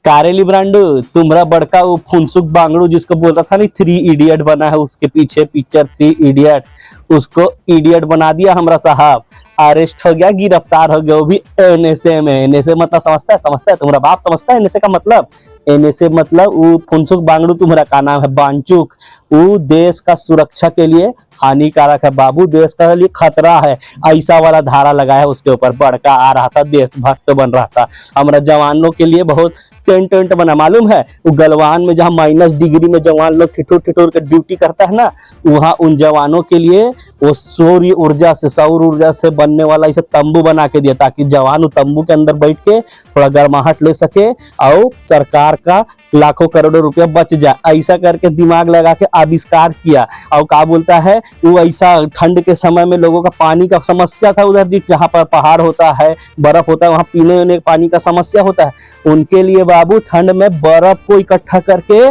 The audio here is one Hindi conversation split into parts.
कारेली ब्रांडू, तुम्हारा बड़का वो फुनसुक बांगड़ू जिसको बोलता था नहीं थ्री इडियट बना है, उसके पीछे पिक्चर थ्री इडियट, उसको इडियट बना दिया हमारा साहब। अरेस्ट हो गया, गिरफ्तार हो गया, वो भी एनएसए में। एनएसए मतलब समझता है? समझता है? तुम्हारा बाप समझता है एनएसए का मतलब? एनएसए मतलब वो फुनसुक बांगड़ू तुम्हारा का नाम है बांचुक, वो देश का सुरक्षा के लिए हानिकारक है बाबू, देश का लिए खतरा है, ऐसा वाला धारा लगाया उसके ऊपर। बड़का आ रहा था, देशभक्त बन रहा था, हमारा जवानों के लिए बहुत टेंट वेंट बना। मालूम है वो गलवान में जहाँ -डिग्री में जवान लोग ठिठुर ठिठुर के ड्यूटी करता है ना, वहाँ उन जवानों के लिए वो सौर ऊर्जा से बनने वाला इसे तंबू बना के दिया, ताकि जवान तंबू के अंदर बैठ के थोड़ा गर्माहट ले सके और सरकार का लाखों करोड़ों रुपया बच जाए। ऐसा करके दिमाग लगा के आविष्कार किया। और क्या बोलता है वो, ऐसा ठंड के समय में लोगों का पानी का समस्या था उधर, जहाँ पर पहाड़ होता है, बर्फ होता है, वहाँ पीने वीने पानी का समस्या होता है। उनके लिए बाबू ठंड में बर्फ को इकट्ठा करके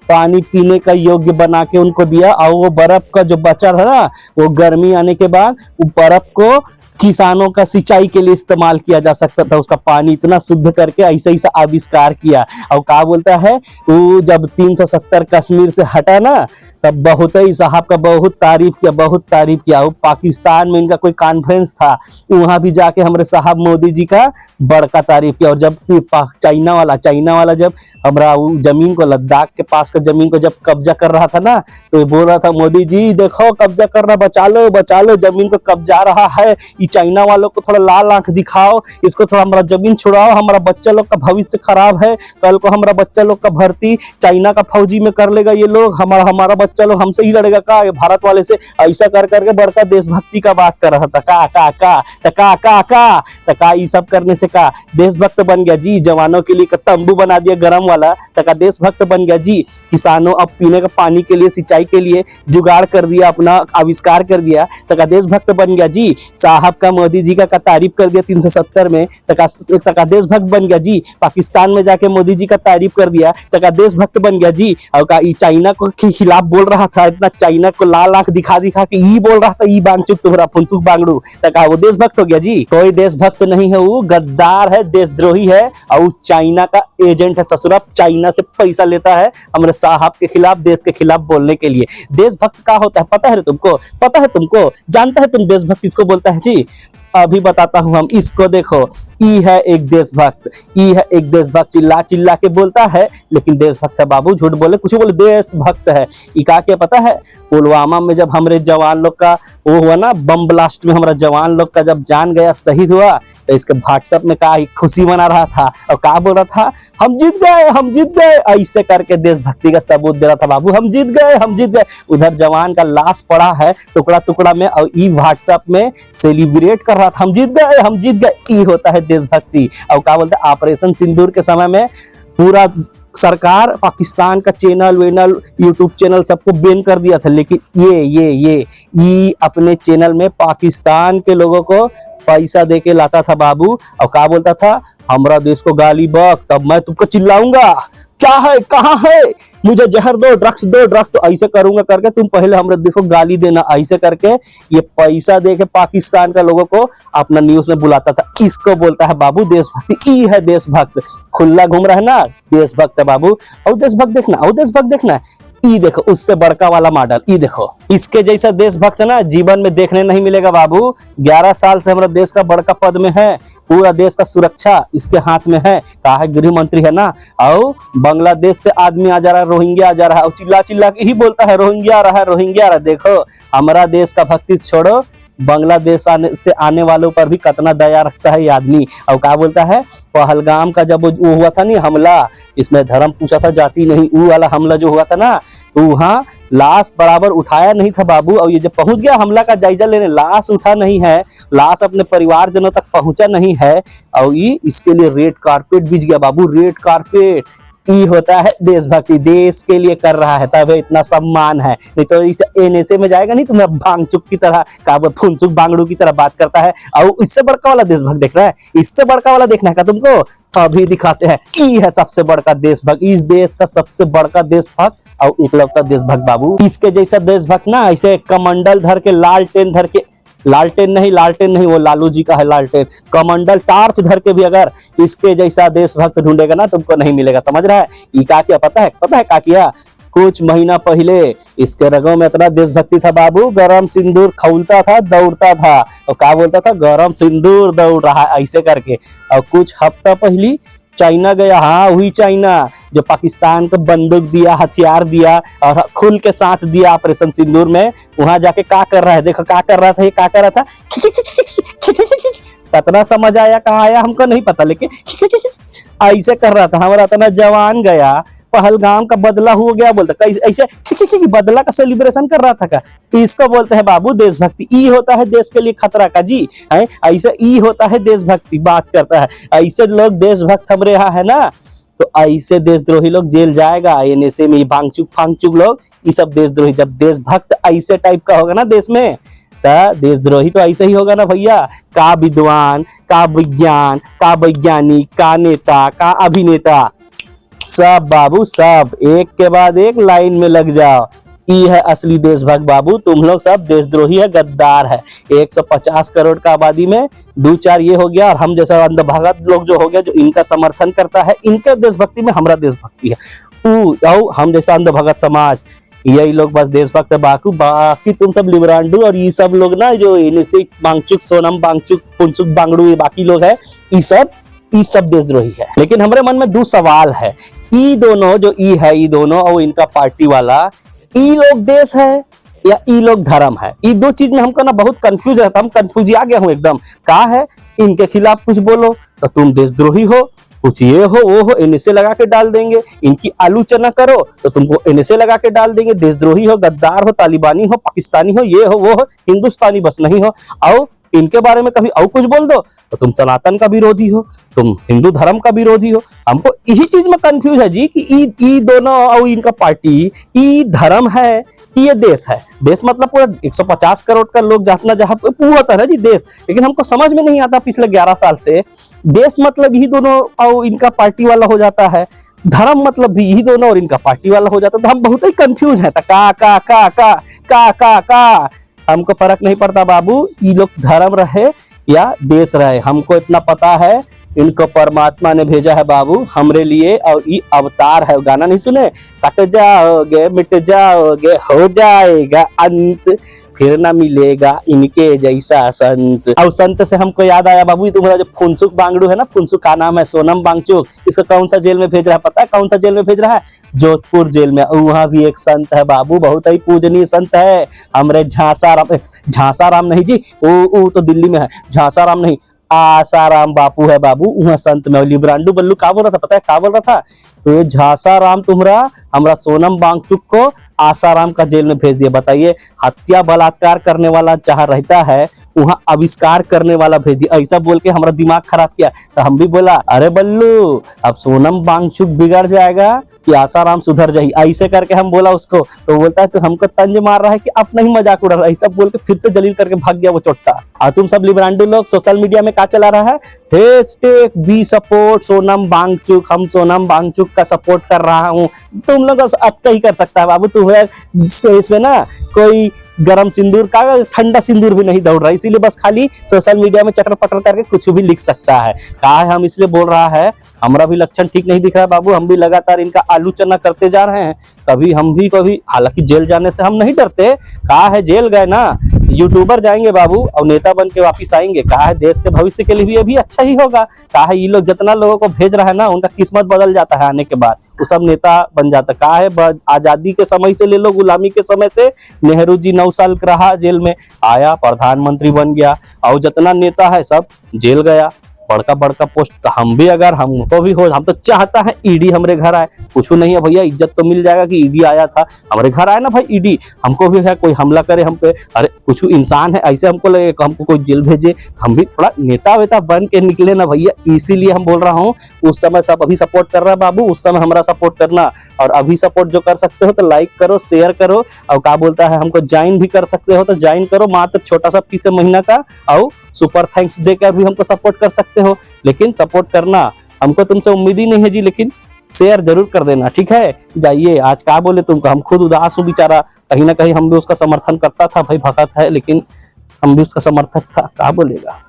पानी पीने का योग्य बना के उनको दिया। और वो बर्फ का जो बचा है ना, वो गर्मी आने के बाद वो बर्फ को किसानों का सिंचाई के लिए इस्तेमाल किया जा सकता था, उसका पानी इतना शुद्ध करके ऐसा ऐसा आविष्कार किया। और क्या बोलता है वो, जब 370 कश्मीर से हटा ना, तब बहुत ही साहब का बहुत तारीफ किया, बहुत तारीफ किया। वो पाकिस्तान में इनका कोई कॉन्फ्रेंस था, वहां भी जाके हमारे साहब मोदी जी का बड़का तारीफ किया। और जब चाइना वाला जब हमारा जमीन को, लद्दाख के पास का जमीन को जब कब्जा कर रहा था ना, तो ये बोल रहा था मोदी जी देखो कब्जा कर रहा, बचा लो जमीन को, कब्जा रहा है। चाइना वालों को थोड़ा लाल आंख दिखाओ, इसको थोड़ा हमारा जमीन छुड़ाओ, हमारा बच्चा लोग का भविष्य खराब है, कल को हमारा बच्चा लोग का भर्ती चाइना का फौजी में कर लेगा ये लोग, हमारा बच्चा लोग हमसे ही लड़ेगा का, ये भारत वाले से। ऐसा कर करके बड़का देशभक्ति का बात कर रहा था। का ये सब करने से का देशभक्त बन गया जी, जवानों के लिए तंबू बना दिया गरम वाला, तका देशभक्त बन गया जी। किसानों अब पीने का पानी के लिए, सिंचाई के लिए जुगाड़ कर दिया, अपना आविष्कार कर दिया, तका देशभक्त बन गया जी। साहब का मोदी जी का तारीफ कर दिया 370 में, तका देशभक्त बन गया जी। पाकिस्तान में जाके मोदी जी का तारीफ कर दिया, तका देशभक्त बन गया जी। और का चाइना को के खिलाफ बोल रहा था, इतना चाइना को लाल आंख दिखा दिखा के ई बोल रहा था, ई बांचुक तुम्हारा फुनसुक बांगड़ू, तका वो देशभक्त हो गया जी। कोई देशभक्त नहीं है, वो गद्दार है, देशद्रोही है, और चाइना का एजेंट है। ससुरा चाइना से पैसा लेता है हमारे साहब के खिलाफ, देश के खिलाफ बोलने के लिए। देशभक्त क्या होता है पता है तुमको? पता है तुमको? जानता है तुम देशभक्त किसको बोलता है जी? अभी बताता हूं हम, इसको देखो, ई है एक देशभक्त, ई है एक देशभक्त। चिल्ला चिल्ला के बोलता है लेकिन देशभक्त है बाबू, झूठ बोले कुछ बोले, देशभक्त है। ई का क्या पता है, पुलवामा में जब हमारे जवान लोग का वो हुआ ना, बम ब्लास्ट में हमारा जवान लोग का जब जान गया, शहीद हुआ, तो इसके व्हाट्सएप में का खुशी मना रहा था और का बोल रहा था, हम जीत गए, हम जीत गए, ऐसे करके देशभक्ति का सबूत दे रहा था बाबू, हम जीत गए, हम जीत गए। उधर जवान का लाश पड़ा है टुकड़ा टुकड़ा में, और ई व्हाट्सएप में सेलिब्रेट कर रहा था, हम जीत गए, हम जीत गए। ई होता है देशभक्ति। और क्या बोलते हैं, ऑपरेशन सिंदूर के समय में पूरा सरकार पाकिस्तान का चैनल वेनल, यूट्यूब चैनल सबको बैन कर दिया था, लेकिन ये अपने चैनल में पाकिस्तान के लोगों को पैसा दे के लाता था बाबू। और क्या बोलता था, हमारा देश को गाली बक, तब मैं तुमको चिल्लाऊंगा, क्या है, कहाँ है, मुझे जहर दो, ड्रग्स दो, ड्रग्स तो ऐसे करूंगा करके तुम पहले हमारे देश को गाली देना, ऐसे करके ये पैसा दे के पाकिस्तान का लोगों को अपना न्यूज में बुलाता था। इसको बोलता है बाबू देशभक्ति। ई है देशभक्त, खुला घूम रहा है ना, देशभक्त है बाबू। और देशभक्त देखना, और देशभक्त देखना, ई देखो उससे बड़का वाला मॉडल, ई देखो, इसके जैसा देशभक्त ना जीवन में देखने नहीं मिलेगा बाबू। 11 साल से हमारा देश का बड़का पद में है, पूरा देश का सुरक्षा इसके हाथ में है, कहा है गृह मंत्री है ना। और बांग्लादेश से आदमी आ जा रहा है, रोहिंग्या आ जा रहा है, और चिल्ला चिल्ला के ही बोलता है रोहिंग्या आ रहा है, रोहिंग्या आ रहा है। देखो हमारा देश का भक्ति छोड़ो, बांग्लादेश से आने वालों पर भी कितना दया रखता है ये आदमी। और क्या बोलता है, पहलगाम का जब वो हुआ था नहीं हमला, इसमें धर्म पूछा था जाति नहीं, वो वाला हमला जो हुआ था ना, तो वहाँ लाश बराबर उठाया नहीं था बाबू। और ये जब पहुंच गया हमला का जायजा लेने, लाश उठा नहीं है, लाश अपने परिवारजनों तक पहुंचा नहीं है, और ये इसके लिए रेड कारपेट बिछ गया बाबू, रेड कारपेट। ई होता है देशभक्ति, देश के लिए कर रहा है तब इतना सम्मान है, नहीं तो इस एनएसए में जाएगा नहीं, तुम्हें भांगचुक की तरह, का फुनसुक बांगड़ू की तरह बात करता है। और इससे बड़का वाला देशभक्त देख रहा है, इससे बड़का वाला देखना है का तुमको, अभी दिखाते हैं। ई है सबसे बड़का देशभक्त, इस देश का सबसे बड़का देशभक्त और इकलौता देशभक्त बाबू। इसके जैसा देशभक्त ना ऐसे कमंडल धर के, लालटेन धर के लालटेन नहीं, लालटेन नहीं, वो लालू जी का है लालटेन। कमंडल टार्च धर के भी अगर इसके जैसा देशभक्त ढूंढेगा ना तुमको नहीं मिलेगा, समझ रहा है। ये क्या किया पता है क्या किया? कुछ महीना पहले इसके रगों में इतना देशभक्ति था बाबू, गरम सिंदूर खौलता था, दौड़ता था और क्या बोलता था, गरम सिंदूर दौड़ रहा है ऐसे करके। और कुछ हफ्ता पहली चाइना गया, हाँ वही चाइना जो पाकिस्तान को बंदूक दिया, हथियार दिया और खुल के साथ दिया ऑपरेशन सिंदूर में। वहां जाके क्या कर रहा है, देखो क्या कर रहा था, ये क्या कर रहा था, कितना समझ आया कहाँ आया हमको नहीं पता, लेकिन ऐसे कर रहा था। हमारा इतना जवान गया, पहलगाम का बदला हो गया, बोलता ऐसे बदला का सेलिब्रेशन कर रहा था का। इसको बोलते हैं बाबू देशभक्ति। ई होता है देश के लिए खतरा का जी, है ऐसे ई होता है देशभक्ति, बात करता है ऐसे लोग देशभक्त हमारे यहाँ है ना। तो ऐसे देशद्रोही लोग जेल जाएगा, एनएसए में भांगचुक फांगचुक लोग, ये सब देशद्रोही। जब देशभक्त ऐसे टाइप का होगा ना देश में, तो देशद्रोही तो ऐसे ही होगा ना भैया। का विद्वान, का विज्ञान, का वैज्ञानिक, का नेता, का अभिनेता, सब बाबू सब एक के बाद एक लाइन में लग जाओ। ये है असली देशभक्त बाबू, तुम लोग सब देशद्रोही है, गद्दार है। 150 करोड़ का आबादी में 2-4 ये हो गया, और हम जैसा अंधभगत लोग जो हो गया, जो इनका समर्थन करता है, इनके देशभक्ति में हमारा देशभक्ति है। हम जैसा अंधभगत समाज, यही लोग बस देशभक्त है। बाकी तुम सब लिबरांडू और ये सब लोग ना जो इनसे बांगचुक, सोनम बांगचुक, पुनसुक बांगड़ू, ये बाकी लोग है, ये सब देशद्रोही है। लेकिन हमारे मन में दो सवाल है, ई दोनों जो ई है, ई दोनों और इनका पार्टी वाला, ई लोग देश है या ई लोग धर्म है? ये दो चीज में हमको ना बहुत कंफ्यूज रहता, हम कंफ्यूज आ गया हूँ एकदम। कहा है इनके खिलाफ कुछ बोलो तो तुम देशद्रोही हो, कुछ ये हो वो हो एनएसए लगा के डाल देंगे। इनकी आलोचना करो तो तुमको एनएसए लगा के डाल देंगे। देशद्रोही हो, गद्दार हो, तालिबानी हो, पाकिस्तानी हो, ये हो वो हो, हिंदुस्तानी बस नहीं हो। और इनके बारे में कभी और कुछ बोल दो तो तुम सनातन का विरोधी हो, तुम हिंदू धर्म का विरोधी हो। हमको यही चीज में कंफ्यूज है जी कि ई दोनों और इनका पार्टी, ई धर्म है कि ये देश है। देश मतलब पूरा 150 करोड़ का लोग जातना जहाँ वो होता है ना जी देश। लेकिन हमको समझ में नहीं आता पिछले 11 साल से, देश मतलब यही दोनों और इनका पार्टी वाला हो जाता है, धर्म मतलब भी यही दोनों और इनका पार्टी वाला हो जाता है। तो हम बहुत ही कंफ्यूज है। का हमको फर्क नहीं पड़ता बाबू, ये लोग धर्म रहे या देश रहे। हमको इतना पता है इनको परमात्मा ने भेजा है बाबू हमरे लिए, और ये अवतार है। गाना नहीं सुने, कट जाओगे मिट जाओगे हो जाएगा अंत, फिर ना मिलेगा इनके जैसा संत। और संत से हमको याद आया बाबू, तुम्हारा जो फुनसुक बांगड़ू है ना, फुनसुक का नाम है सोनम बांगचुक, इसको कौन सा जेल में भेज रहा है पता है? कौन सा जेल में भेज रहा है? जोधपुर जेल में। वहां भी एक संत है बाबू, बहुत ही पूजनीय संत है हमरे झांसाराम नहीं जी, वो तो दिल्ली में है, झांसाराम नहीं, आसाराम बापू है बाबू, वहां संत में। लिब्रांडू बल्लू क्या बोल रहा था पता है? क्या बोल रहा था? तो ये झांसाराम तुम्हारा हमरा सोनम बांगचुक को आसाराम का जेल में भेज दिया। बताइए, हत्या बलात्कार करने वाला जहाँ रहता है वहां आविष्कार करने वाला भेज दिया। ऐसा बोल के हमारा दिमाग खराब किया। तो हम भी बोला अरे बल्लू अब सोनम बांगचुक बिगड़ जाएगा कि आसाराम सुधर जाए, ऐसे करके हम बोला उसको। तो बोलता है तो हमको तंज मार रहा है कि अपना ही मजाक उड़ा रहा है, ऐसा बोल के फिर से जलील करके भाग गया वो चोट्टा। और तुम सब लिब्रांडू लोग सोशल मीडिया में क्या चला रहा है? #वी सपोर्ट सोनम बांगचुक, हम सोनम बांगचुक का सपोर्ट कर रहा हूँ। तुम लोग अब ही कर सकता है बाबू, तुम्हें इसमें ना कोई गरम सिंदूर का ठंडा सिंदूर भी नहीं दौड़ रहा, इसीलिए बस खाली सोशल मीडिया में चटर पटर करके कुछ भी लिख सकता है। कहा है हम इसलिए बोल रहा है, हमारा भी लक्षण ठीक नहीं दिख रहा है बाबू, हम भी लगातार इनका आलोचना करते जा रहे हैं। कभी हम भी हालांकि जेल जाने से हम नहीं डरते। कहा है जेल गए ना यूट्यूबर जाएंगे बाबू और नेता बन के वापिस आएंगे। कहा है देश के भविष्य के लिए भी अभी अच्छा ही होगा। कहा है ये लोग जितना लोगों को भेज रहा है ना, उनका किस्मत बदल जाता है आने के बाद, वो सब नेता बन जाता। कहा है आजादी के समय से ले लो, गुलामी के समय से नेहरू जी 9 साल रहा जेल में, आया प्रधानमंत्री बन गया, और जितना नेता है सब जेल गया, बड़का बड़का पोस्ट। तो हम भी अगर हमको भी हो, हम तो चाहता है ईडी हमारे घर आए। कुछ नहीं है भैया, इज्जत तो मिल जाएगा कि ईडी आया था हमारे घर, आए ना भाई ईडी। हमको भी है कोई हमला करे हम पे, अरे कुछ इंसान है ऐसे हमको लगे हमको कोई जेल भेजे, हम भी थोड़ा नेता वेता बन के निकले ना भैया। इसीलिए हम बोल रहा हूँ, उस समय सब अभी सपोर्ट कर रहा है बाबू, उस समय हमारा सपोर्ट करना। और अभी सपोर्ट जो कर सकते हो तो लाइक करो, शेयर करो, और क्या बोलता है हमको ज्वाइन भी कर सकते हो तो ज्वाइन करो, मात्र छोटा सा फीस है महीना का, और सुपर थैंक्स देकर भी हमको सपोर्ट कर सकते हो। लेकिन सपोर्ट करना हमको तुमसे उम्मीद ही नहीं है जी, लेकिन शेयर जरूर कर देना, ठीक है। जाइए, आज क्या बोले तुमको, हम खुद उदास हूँ बेचारा, कहीं ना कहीं हम भी उसका समर्थन करता था भाई, भगत है, लेकिन हम भी उसका समर्थक था, क्या बोलेगा।